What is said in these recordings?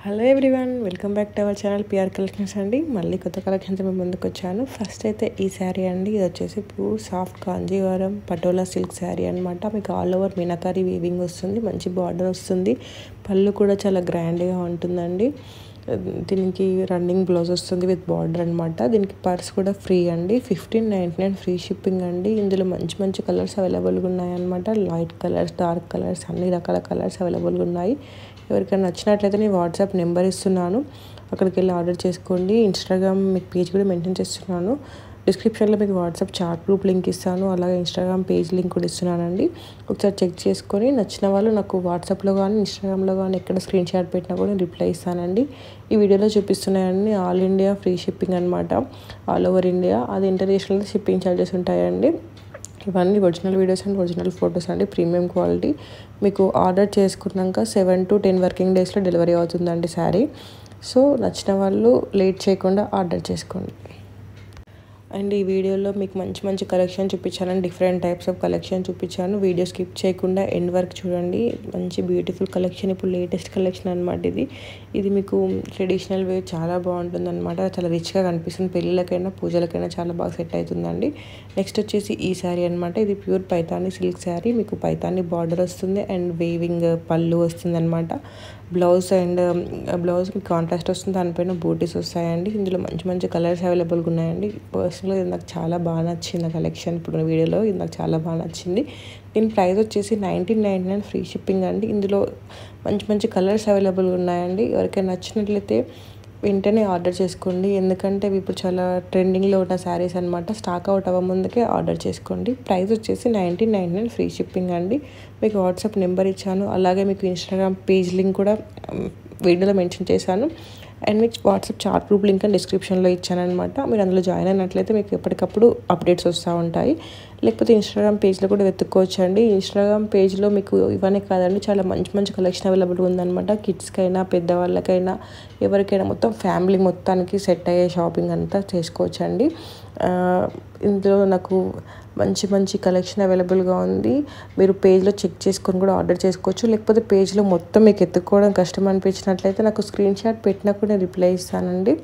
Hello everyone, welcome back to our channel PR collections అండి. మళ్ళీ కొత్త కలెక్షన్స్ మేము ముందుకు వచ్చాను. ఫస్ట్ అయితే ఈ శారీ అండి. ఇది వచ్చేసి pure soft Kanjeevaram patola silk sari అనమాట. మీకు ఆల్ ఓవర్ మీనాకారి వీవింగ్ వస్తుంది, మంచి బార్డర్ వస్తుంది, పళ్ళు కూడా చాలా గ్రాండ్గా ఉంటుందండి. దీనికి రన్నింగ్ బ్లౌజ్ వస్తుంది విత్ బార్డర్ అనమాట. దీనికి పర్స్ కూడా ఫ్రీ అండి. 1599 ఫ్రీ షిప్పింగ్ అండి. ఇందులో మంచి మంచి కలర్స్ అవైలబుల్గా ఉన్నాయన్నమాట. లైట్ కలర్స్, డార్క్ కలర్స్, అన్ని రకాల కలర్స్ అవైలబుల్గా ఉన్నాయి. ఎవరికైనా నచ్చినట్లయితే నేను వాట్సాప్ నెంబర్ ఇస్తున్నాను, అక్కడికి వెళ్ళి ఆర్డర్ చేసుకోండి. ఇన్స్టాగ్రామ్ మీకు పేజ్ కూడా మెన్షన్ చేస్తున్నాను. డిస్క్రిప్షన్లో మీకు వాట్సాప్ చాట్ గ్రూప్ లింక్ ఇస్తాను, అలాగే ఇన్స్టాగ్రామ్ పేజ్ లింక్ కూడా ఇస్తున్నానండి. ఒకసారి చెక్ చేసుకొని నచ్చిన వాళ్ళు నాకు వాట్సాప్లో కానీ ఇన్స్టాగ్రామ్లో కానీ ఎక్కడ స్క్రీన్ షాట్ పెట్టినా కూడా నేను రిప్లై ఇస్తానండి. ఈ వీడియోలో చూపిస్తున్నాయండి ఆల్ ఇండియా ఫ్రీ షిప్పింగ్ అనమాట. All over India. అది ఇంటర్నేషనల్ షిప్పింగ్ ఛార్జెస్ ఉంటాయండి. ఇవన్నీ original videos and original photos అండి, ప్రీమియం క్వాలిటీ. మీకు ఆర్డర్ చేసుకున్నాక 7 to 10 వర్కింగ్ డేస్లో డెలివరీ అవుతుందండి శారీ. సో నచ్చిన వాళ్ళు లేట్ చేయకుండా ఆర్డర్ చేసుకోండి. అండ్ ఈ వీడియోలో మీకు మంచి మంచి కలెక్షన్ చూపించాను, డిఫరెంట్ టైప్స్ ఆఫ్ కలెక్షన్ చూపించాను. వీడియో స్కిప్ చేయకుండా ఎండ్ వరకు చూడండి. మంచి బ్యూటిఫుల్ కలెక్షన్, ఇప్పుడు లేటెస్ట్ కలెక్షన్ అనమాట. ఇది మీకు ట్రెడిషనల్ వే చాలా బాగుంటుంది అనమాట. చాలా రిచ్గా కనిపిస్తుంది. పెళ్ళిళ్ళకైనా పూజలకైనా చాలా బాగా సెట్ అవుతుందండి. నెక్స్ట్ వచ్చేసి ఈ శారీ అనమాట. ఇది ప్యూర్ పైతాని సిల్క్ శారీ. మీకు పైతాని బార్డర్ వస్తుంది అండ్ వేవింగ్ పళ్ళు వస్తుంది అనమాట. బ్లౌజ్ మీకు కాంట్రాస్ట్ వస్తుంది, దానిపైన బూటీస్ వస్తాయండి. ఇందులో మంచి మంచి కలర్స్ అవైలబుల్గా ఉన్నాయండి. పర్సనల్గా ఇది నాకు చాలా బాగా నచ్చింది కలెక్షన్. ఇప్పుడు వీడియోలో ఇది నాకు చాలా బాగా నచ్చింది. దీని ప్రైస్ వచ్చేసి 1999 ఫ్రీ షిప్పింగ్ అండి. ఇందులో మంచి మంచి కలర్స్ అవైలబుల్గా ఉన్నాయండి. ఎవరికైనా నచ్చినట్లయితే వెంటనే ఆర్డర్ చేసుకోండి, ఎందుకంటే ఇవి ఇప్పుడు చాలా ట్రెండింగ్లో ఉన్న శారీస్ అనమాట. స్టాక్ అవుట్ అవ్వ ముందుకే ఆర్డర్ చేసుకోండి. ప్రైస్ వచ్చేసి 1999 ఫ్రీ షిప్పింగ్ అండి. మీకు వాట్సాప్ నెంబర్ ఇచ్చాను, అలాగే మీకు ఇన్స్టాగ్రామ్ పేజ్ లింక్ కూడా వీడియోలో మెన్షన్ చేశాను. అండ్ మీకు వాట్సాప్ చాట్ గ్రూప్ లింక్ అని డిస్క్రిప్షన్లో ఇచ్చానమాట. మీరు అందులో జాయిన్ అయినట్లయితే మీకు ఎప్పటికప్పుడు అప్డేట్స్ వస్తూ ఉంటాయి. లేకపోతే ఇన్స్టాగ్రామ్ పేజ్లో కూడా వెతుక్కోవచ్చు అండి. ఇన్స్టాగ్రామ్ పేజ్లో మీకు ఇవన్నీ కాదండి, చాలా మంచి మంచి కలెక్షన్ అవైలబుల్గా ఉందన్నమాట. కిడ్స్కైనా పెద్దవాళ్ళకైనా ఎవరికైనా మొత్తం ఫ్యామిలీ మొత్తానికి సెట్ అయ్యే షాపింగ్ అంతా చేసుకోవచ్చు అండి. ఇందులో నాకు మంచి మంచి కలెక్షన్ అవైలబుల్గా ఉంది. మీరు పేజ్లో చెక్ చేసుకొని కూడా ఆర్డర్ చేసుకోవచ్చు. లేకపోతే పేజ్లో మొత్తం మీకు ఎత్తుక్కోవడం కష్టం అనిపించినట్లయితే నాకు స్క్రీన్ షాట్ పెట్టినా కూడా నేను రిప్లై ఇస్తానండి.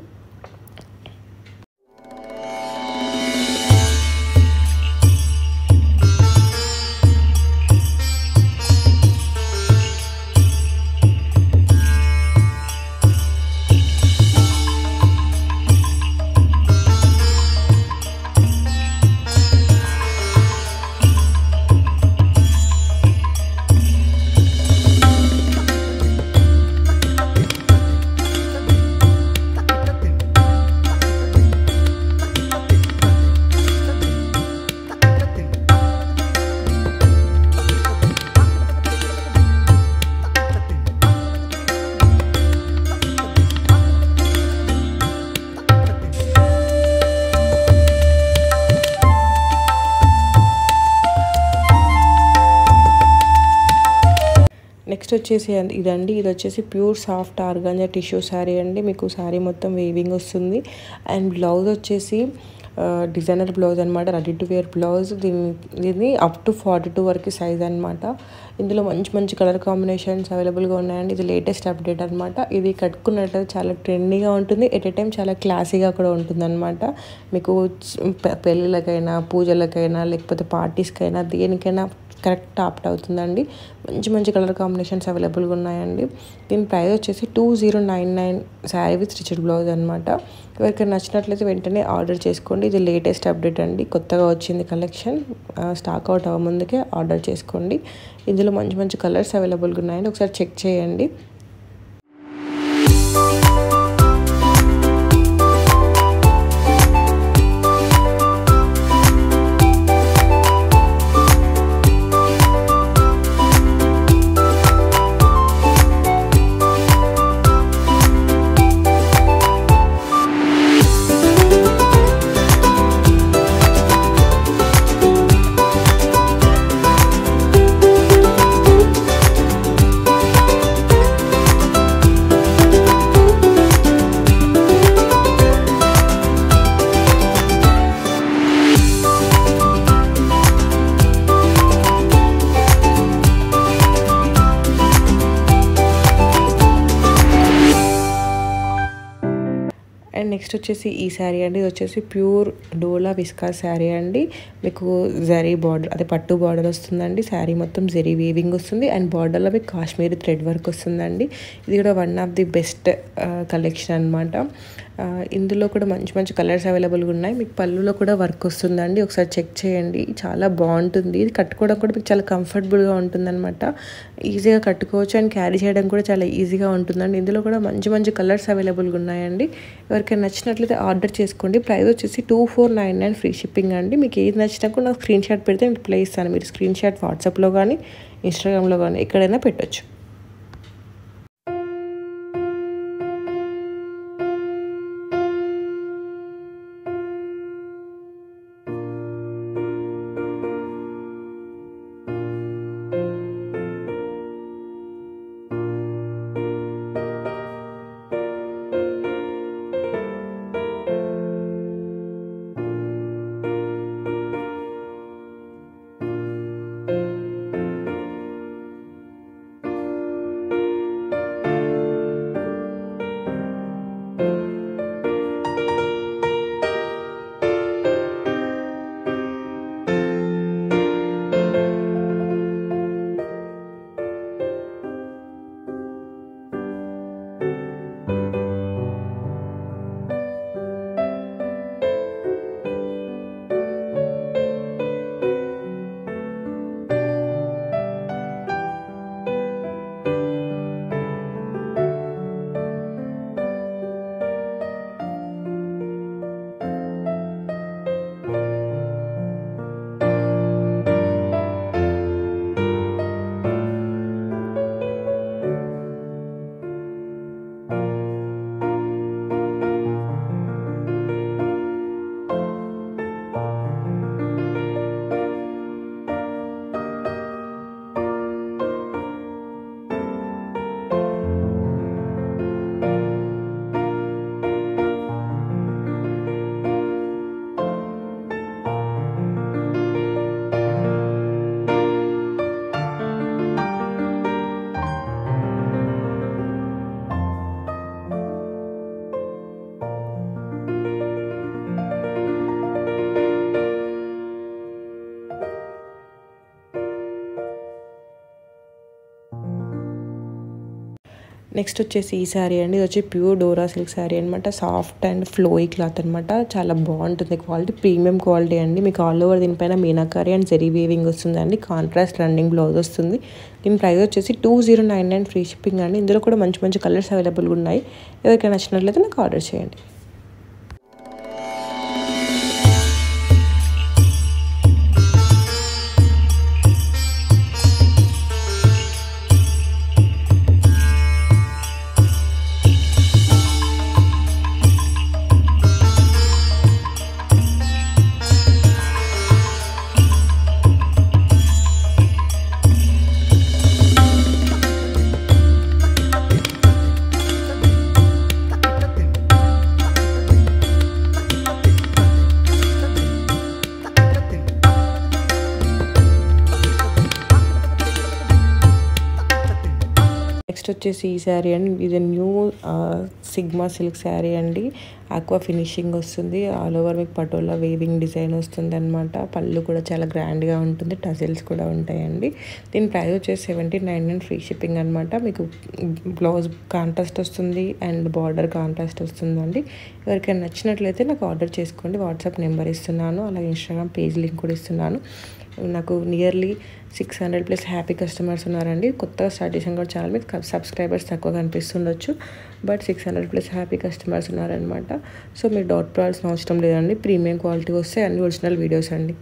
నెక్స్ట్ వచ్చేసి ఇది వచ్చేసి pure soft organza tissue sari అండి. మీకు శారీ మొత్తం వేవింగ్ వస్తుంది అండ్ బ్లౌజ్ వచ్చేసి డిజైనర్ బ్లౌజ్ అనమాట, రెడీ టు వేర్ బ్లౌజ్. దీన్ని అప్ టు 42 వరకు సైజ్ అనమాట. ఇందులో మంచి మంచి కలర్ కాంబినేషన్స్ అవైలబుల్గా ఉన్నాయండి. ఇది లేటెస్ట్ అప్డేట్ అనమాట. ఇది కట్టుకున్నట్టు చాలా ట్రెండీగా ఉంటుంది, ఎట్ ఏ టైం చాలా క్లాసీగా కూడా ఉంటుంది అనమాట. మీకు పెళ్ళిళ్ళకైనా పూజలకైనా లేకపోతే పార్టీస్కైనా దేనికైనా కరెక్ట్ ఆప్ట్ అవుతుందండి. మంచి మంచి కలర్ కాంబినేషన్స్ అవైలబుల్గా ఉన్నాయండి. దీని ప్రైస్ వచ్చేసి 2099 శారీ విత్ స్టిచ్డ్ బ్లౌజ్ అనమాట. ఎవరికైనా నచ్చినట్లయితే వెంటనే ఆర్డర్ చేసుకోండి. ఇది లేటెస్ట్ అప్డేట్ అండి, కొత్తగా వచ్చింది కలెక్షన్. స్టాక్ అవుట్ అవ్వ ముందుకే ఆర్డర్ చేసుకోండి. ఇందులో మంచి మంచి కలర్స్ అవైలబుల్గా ఉన్నాయండి, ఒకసారి చెక్ చేయండి. అండ్ నెక్స్ట్ వచ్చేసి ఈ శారీ అండి, ఇది వచ్చేసి ప్యూర్ డోలా విస్కా శారీ అండి. మీకు జరీ బార్డర్, అదే పట్టు బార్డర్ వస్తుందండి. శారీ మొత్తం జరీ వీవింగ్ వస్తుంది అండ్ బార్డర్లో మీకు కాశ్మీరీ థ్రెడ్ వర్క్ వస్తుందండి. ఇది కూడా one of the best collection అనమాట. ఇందులో కూడా మంచి మంచి కలర్స్ అవైలబుల్గా ఉన్నాయి. మీకు పళ్ళులో కూడా వర్క్ వస్తుందండి, ఒకసారి చెక్ చేయండి. చాలా బాగుంటుంది, ఇది కట్టుకోవడం కూడా మీకు చాలా కంఫర్టబుల్గా ఉంటుందన్నమాట. ఈజీగా కట్టుకోవచ్చు అండ్ క్యారీ చేయడం కూడా చాలా ఈజీగా ఉంటుందండి. ఇందులో కూడా మంచి మంచి కలర్స్ అవైలబుల్గా ఉన్నాయండి. ఎవరికైనా నచ్చినట్లయితే ఆర్డర్ చేసుకోండి. ప్రైస్ వచ్చేసి 2499 ఫ్రీ షిప్పింగ్ అండి. మీకు ఏది నచ్చినా కూడా నాకు స్క్రీన్ షాట్ పెడితే మీకు ప్లే ఇస్తాను. మీరు స్క్రీన్ షాట్ వాట్సాప్లో కానీ ఇన్స్టాగ్రామ్లో కానీ ఎక్కడైనా పెట్టచ్చు. నెక్స్ట్ వచ్చేసి ఈ శారీ అండి, ఇది వచ్చి ప్యూర్ డోరా సిల్క్ శారీ అనమాట. సాఫ్ట్ అండ్ ఫ్లోయి క్లాత్ అనమాట. చాలా బాగుంటుంది క్వాలిటీ, ప్రీమియం క్వాలిటీ అండి. మీకు ఆల్ ఓవర్ దీనిపైన మీనాకారి అండ్ జరీ వీవింగ్ వస్తుందండి. కాంట్రాస్ట్ రన్నింగ్ బ్లౌజ్ వస్తుంది. దీని ప్రైస్ వచ్చేసి 2099 ఫ్రీ షిప్పింగ్ అండి. ఇందులో కూడా మంచి మంచి కలర్స్ అవైలబుల్గా ఉన్నాయి. ఎవరికైనా నచ్చినట్లయితే నాకు ఆర్డర్ చేయండి. నెక్స్ట్ వచ్చేసి ఈ శారీ అండి, ఇది న్యూ సిగ్మా సిల్క్ శారీ అండి. ఆక్వా ఫినిషింగ్ వస్తుంది. ఆల్ ఓవర్ మీకు పటోలా వేవింగ్ డిజైన్ వస్తుంది అనమాట. పళ్ళు కూడా చాలా గ్రాండ్గా ఉంటుంది, టజిల్స్ కూడా ఉంటాయండి. దీని ప్రైస్ వచ్చేసి 1799 ఫ్రీ షిప్పింగ్ అనమాట. మీకు బ్లౌజ్ కాంట్రాస్ట్ వస్తుంది అండ్ బార్డర్ కాంట్రాస్ట్ వస్తుందండి. ఎవరికైనా నచ్చినట్లయితే నాకు ఆర్డర్ చేసుకోండి. వాట్సాప్ నెంబర్ ఇస్తున్నాను, అలాగే ఇన్స్టాగ్రామ్ పేజ్ లింక్ కూడా ఇస్తున్నాను. నాకు నియర్లీ 600+ హ్యాపీ కస్టమర్స్ ఉన్నారండి. కొత్తగా స్టార్ట్ చేసాం కూడా ఛానల్, మీకు సబ్స్క్రైబర్స్ తక్కువ కనిపిస్తుండొచ్చు, బట్ 600+ హ్యాపీ కస్టమర్స్ ఉన్నారనమాట. సో మీరు డౌట్ పడాల్సిన అవసరం లేదండి. ప్రీమియం క్వాలిటీ వస్తే అన్ని ఒరిజినల్ వీడియోస్ అండి.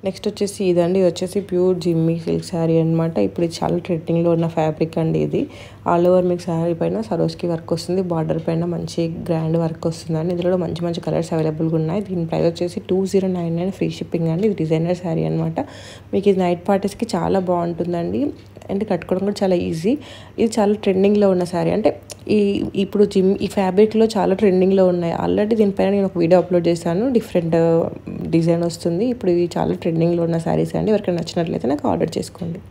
నెక్స్ట్ వచ్చేసి ఇదండి, ఇది వచ్చేసి ప్యూర్ జిమ్మీ సిల్క్ శారీ అనమాట. ఇప్పుడు ఇది చాలా ట్రెండింగ్లో ఉన్న ఫ్యాబ్రిక్ అండి. ఇది ఆల్ ఓవర్ మీకు శారీ పైన సరోస్కి వర్క్ వస్తుంది, బార్డర్ పైన మంచి గ్రాండ్ వర్క్ వస్తుందండి. ఇందులో మంచి మంచి కలర్స్ అవైలబుల్గా ఉన్నాయి. దీని ప్రైస్ వచ్చేసి 2099 ఫ్రీ షిప్పింగ్ అండి. ఇది డిజైనర్ శారీ అనమాట. మీకు ఇది నైట్ పార్టీస్కి చాలా బాగుంటుందండి అండ్ కట్టుకోవడం కూడా చాలా ఈజీ. ఇది చాలా ట్రెండింగ్లో ఉన్న శారీ, అంటే ఇప్పుడు ఈ ఫ్యాబ్రిక్లో చాలా ట్రెండింగ్లో ఉన్నాయి. ఆల్రెడీ దీనిపైన నేను ఒక వీడియో అప్లోడ్ చేశాను, డిఫరెంట్ డిజైన్ వస్తుంది. ఇప్పుడు ఇవి చాలా ట్రెండింగ్లో ఉన్న శారీస్ అండి. ఎవరికైనా నచ్చినట్లయితే నాకు ఆర్డర్ చేసుకోండి.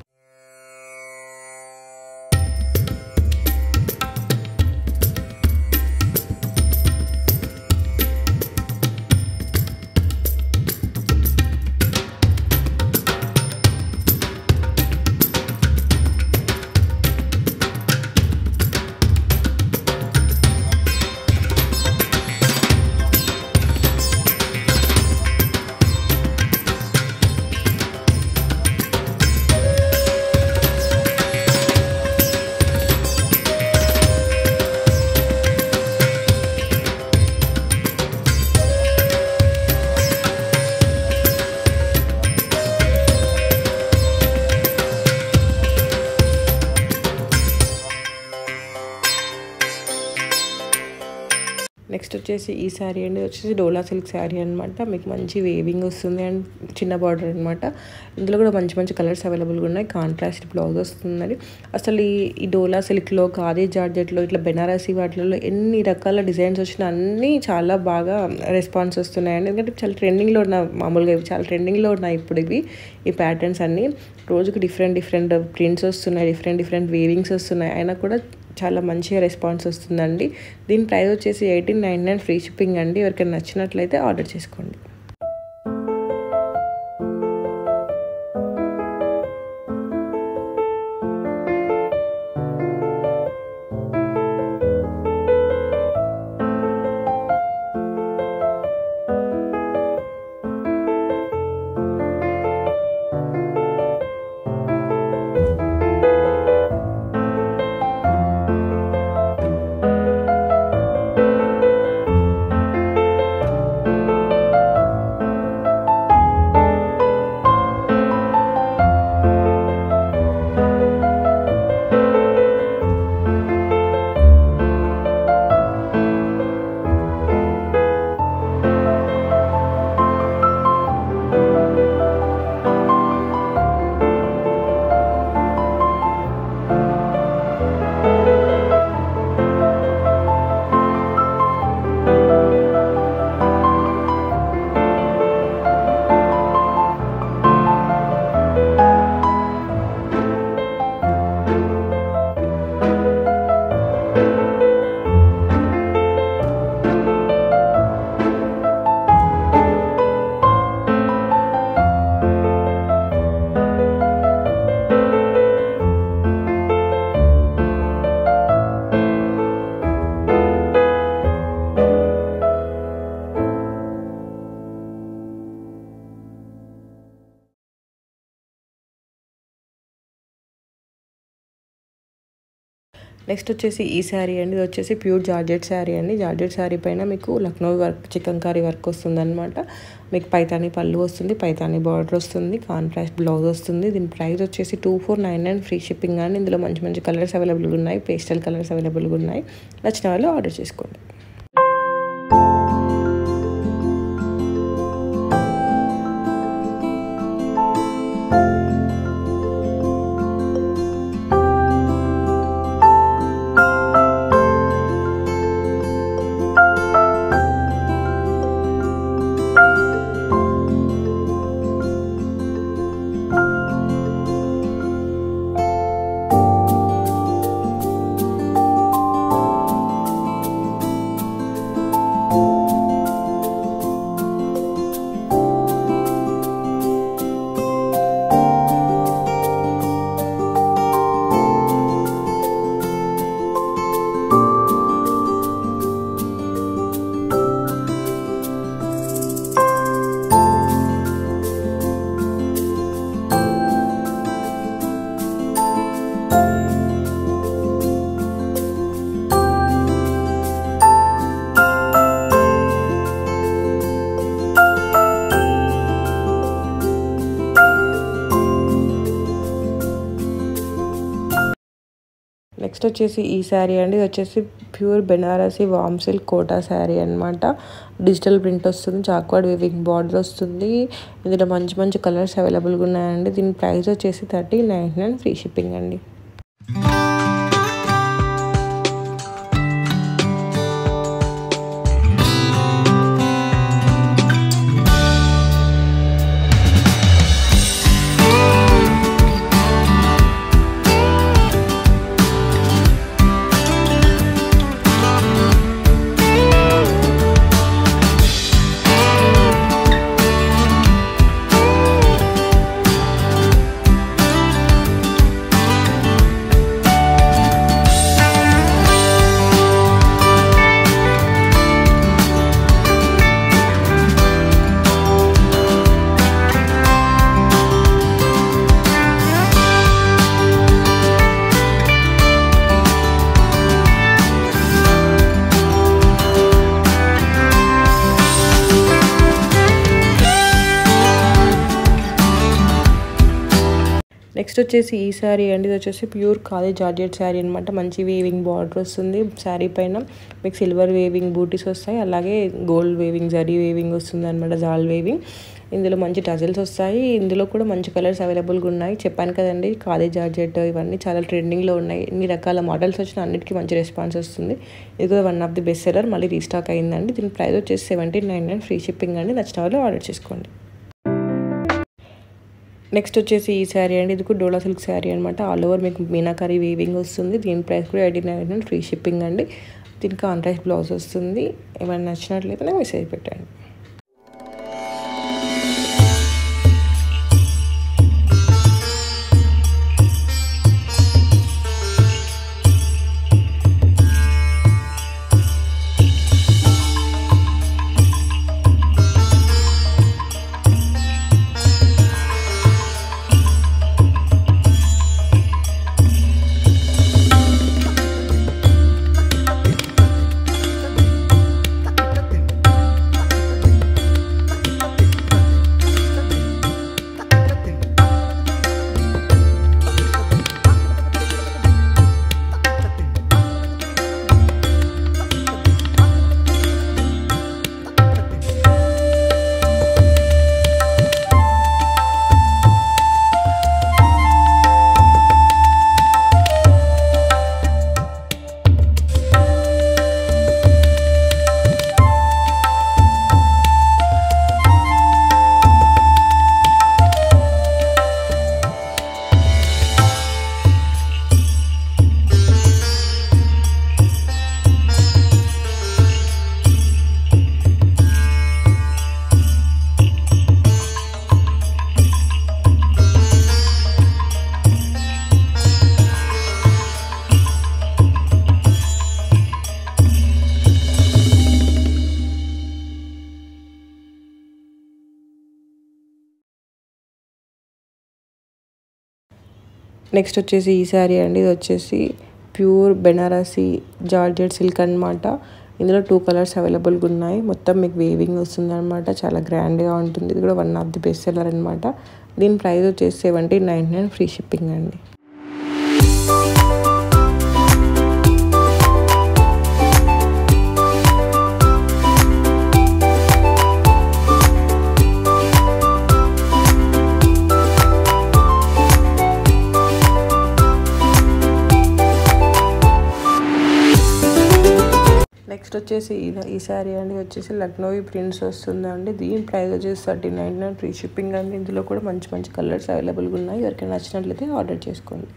నెక్స్ట్ వచ్చేసి ఈ శారీ అండి, వచ్చేసి డోలా సిల్క్ శారీ అనమాట. మీకు మంచి వేవింగ్ వస్తుంది అండ్ చిన్న బార్డర్ అనమాట. ఇందులో కూడా మంచి మంచి కలర్స్ అవైలబుల్గా ఉన్నాయి. కాంట్రాస్ట్ బ్లౌజ్ వస్తుందండి. అసలు ఈ డోలా సిల్క్లో, ఖాదీ జార్జెట్లో, ఇట్లా బెనారసీ వాటిలో ఎన్ని రకాల డిజైన్స్ వచ్చినా అన్నీ చాలా బాగా రెస్పాన్స్ వస్తున్నాయండి. ఎందుకంటే చాలా ట్రెండింగ్లో ఉన్న, మామూలుగా ఇవి చాలా ట్రెండింగ్లో ఉన్నాయి ఇప్పుడు ఈ ప్యాటర్న్స్ అన్నీ. రోజుకి డిఫరెంట్ ప్రింట్స్ వస్తున్నాయి, డిఫరెంట్ వేవింగ్స్ వస్తున్నాయి. అయినా కూడా చాలా మంచిగా రెస్పాన్స్ వస్తుందండి. దీని ప్రైస్ వచ్చేసి 1899 ఫ్రీ షిప్పింగ్ అండి. ఎవరికైనా నచ్చినట్లయితే ఆర్డర్ చేసుకోండి. నెక్స్ట్ వచ్చేసి ఈ శారీ అండి, ఇది వచ్చేసి ప్యూర్ జార్జెట్ శారీ అండి. జార్జెట్ శారీ పైన మీకు లక్నో వర్క్, చికన్కారీ వర్క్ వస్తుంది అనమాట. మీకు పైతానీ పళ్ళు వస్తుంది, పైతానీ బార్డర్ వస్తుంది, కాంట్రాస్ట్ బ్లౌజ్ వస్తుంది. దీని ప్రైస్ వచ్చేసి 2499 ఫ్రీ షిప్పింగ్ అండి. ఇందులో మంచి మంచి కలర్స్ అవైలబుల్గా ఉన్నాయి, పేస్టల్ కలర్స్ అవైలబుల్గా ఉన్నాయి. నచ్చిన వాళ్ళు ఆర్డర్ చేసుకోండి. నెక్స్ట్ వచ్చేసి ఈ శారీ అండి, ఇది వచ్చేసి ప్యూర్ బెనారసీ వామ్ సిల్క్ కోటా శారీ అనమాట. డిజిటల్ ప్రింట్ వస్తుంది, చాక్వర్డ్ వీవింగ్ బార్డర్ వస్తుంది. ఇందులో మంచి మంచి కలర్స్ అవైలబుల్గా ఉన్నాయండి. దీని ప్రైస్ వచ్చేసి 3099 ఫ్రీ షిప్పింగ్ అండి. నెక్స్ట్ వచ్చేసి ఈ శారీ అండి, ఇది వచ్చేసి ప్యూర్ ఖాదీ జార్జెట్ శారీ అనమాట. మంచి వేవింగ్ బార్డర్ వస్తుంది. శారీ పైన మీకు సిల్వర్ వేవింగ్ బూటీస్ వస్తాయి, అలాగే గోల్డ్ వేవింగ్ జరీ వేవింగ్ వస్తుంది అనమాట, జాల్ వేవింగ్. ఇందులో మంచి టజల్స్ వస్తాయి. ఇందులో కూడా మంచి కలర్స్ అవైలబుల్గా ఉన్నాయి. చెప్పాను కదండి, ఖాదీ జార్జెట్ ఇవన్నీ చాలా ట్రెండింగ్లో ఉన్నాయి. ఇన్ని రకాల మోడల్స్ వచ్చిన అన్నిటికీ మంచి రెస్పాన్స్ వస్తుంది. ఇది కూడా one of the best seller, మళ్ళీ రీస్టాక్ అయిందండి. దీని ప్రైస్ వచ్చేసి 1799 ఫ్రీ షిప్పింగ్ అండి. నచ్చిన వాళ్ళు ఆర్డర్ చేసుకోండి. నెక్స్ట్ వచ్చేసి ఈ శారీ అండి, ఇది కూడా డోలా సిల్క్ శారీ అనమాట. ఆల్ ఓవర్ మీకు మీనాకారి వీవింగ్ వస్తుంది. దీని ప్రైస్ కూడా 1899 ఫ్రీ షిప్పింగ్ అండి. దీనికి కాంట్రాస్ట్ బ్లౌజ్ వస్తుంది. ఏమైనా నచ్చినట్లయితే నాకు మెసేజ్ పెట్టండి. నెక్స్ట్ వచ్చేసి ఈ శారీ అండి, ఇది వచ్చేసి ప్యూర్ బెనారసీ జార్జెట్ సిల్క్ అనమాట. ఇందులో 2 కలర్స్ అవైలబుల్గా ఉన్నాయి. మొత్తం మీకు వేవింగ్ వస్తుంది అనమాట, చాలా గ్రాండ్గా ఉంటుంది. ఇది కూడా one of the best seller అనమాట. దీని ప్రైస్ వచ్చేసి 1799 ఫ్రీ షిప్పింగ్ అండి. నెక్స్ట్ వచ్చేసి ఈ శారీ అండి, వచ్చేసి లక్నోవి ప్రింట్స్ వస్తుందండి. దీని ప్రైస్ వచ్చేసి 1399 ఫ్రీ షిప్పింగ్ అండి. ఇందులో కూడా మంచి మంచి కలర్స్ అవైలబుల్గా ఉన్నాయి. ఎవరికైనా నచ్చినట్లయితే ఆర్డర్ చేసుకోండి.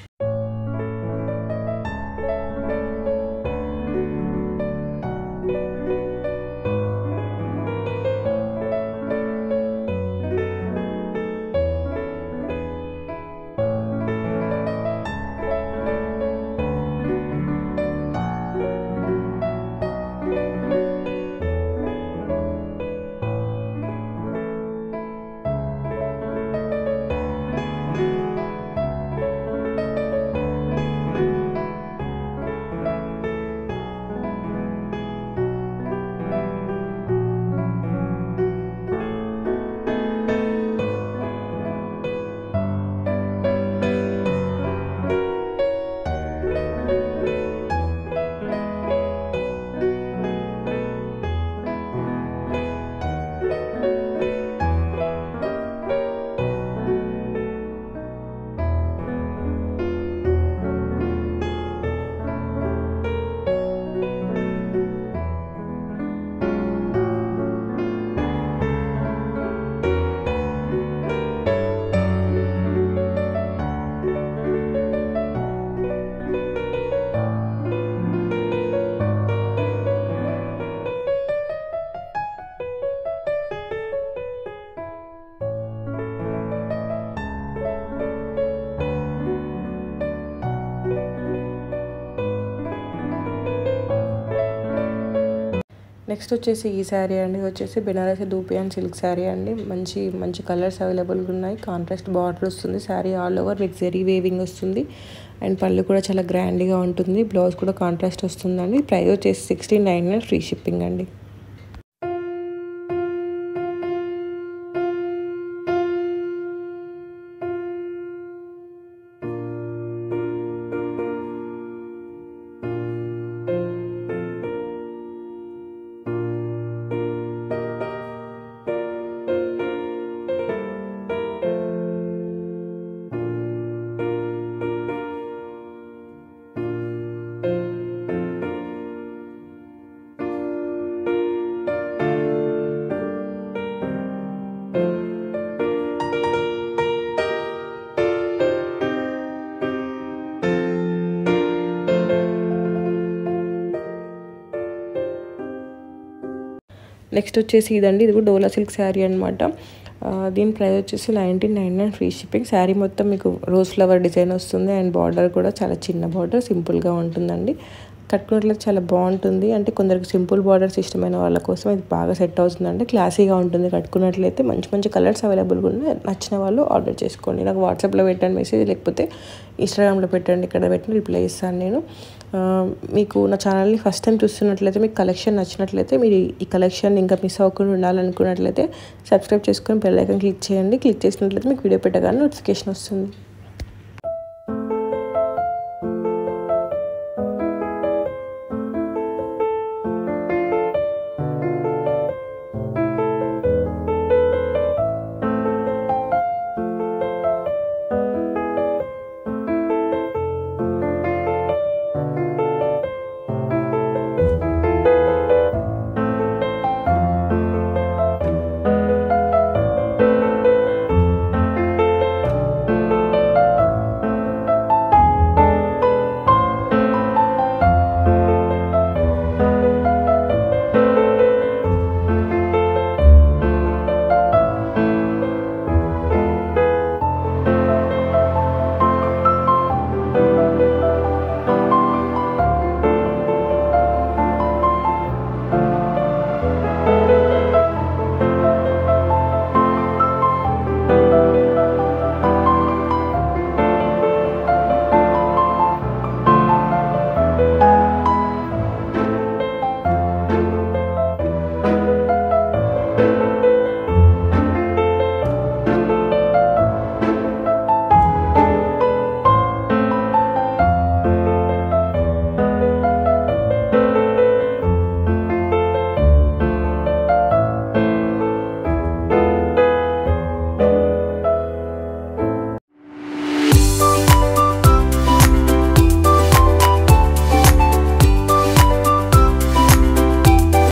నెక్స్ట్ వచ్చేసి ఈ శారీ అండి, ఇది వచ్చేసి బెనారసి దూపియాన్ సిల్క్ శారీ అండి. మంచి మంచి కలర్స్ అవైలబుల్గా ఉన్నాయి. కాంట్రాస్ట్ బార్డర్ వస్తుంది. శారీ ఆల్ ఓవర్ మీకు జరీ వేవింగ్ వస్తుంది. అండ్ పళ్ళు కూడా చాలా గ్రాండ్గా ఉంటుంది. బ్లౌజ్ కూడా కాంట్రాస్ట్ వస్తుందండి. ప్రైస్ వచ్చేసి 1699 ఫ్రీ షిప్పింగ్ అండి. నెక్స్ట్ వచ్చేసి ఇదండి, ఇది కూడా డోలా సిల్క్ శారీ అనమాట. దీని ప్రైస్ వచ్చేసి 1999 ఫ్రీ షిప్పింగ్. శారీ మొత్తం మీకు రోజ్ ఫ్లవర్ డిజైన్ వస్తుంది. అండ్ బార్డర్ కూడా చాలా చిన్న బార్డర్, సింపుల్గా ఉంటుందండి. కట్టుకున్నట్లయితే చాలా బాగుంటుంది. అంటే కొందరికి సింపుల్ బార్డర్స్ ఇష్టమైన వాళ్ళ కోసం ఇది బాగా సెట్ అవుతుందండి. క్లాసీగా ఉంటుంది. కట్టుకున్నట్లయితే మంచి మంచి కలర్స్ అవైలబుల్గా ఉన్నాయి. నచ్చిన వాళ్ళు ఆర్డర్ చేసుకోండి. నాకు వాట్సాప్లో పెట్టండి మెసేజ్, లేకపోతే ఇన్స్టాగ్రామ్లో పెట్టండి, ఇక్కడ పెట్టిన రిప్లై ఇస్తాను నేను. మీకు నా ఛానల్ని ఫస్ట్ టైం చూస్తున్నట్లయితే, మీకు కలెక్షన్ నచ్చినట్లయితే, మీరు ఈ కలెక్షన్ ఇంకా మిస్ అవ్వకుండా ఉండాలనుకున్నట్లయితే సబ్స్క్రైబ్ చేసుకొని బెల్ ఐకాన్ క్లిక్ చేయండి. క్లిక్ చేసినట్లయితే మీకు వీడియో పెట్టగానే నోటిఫికేషన్ వస్తుంది.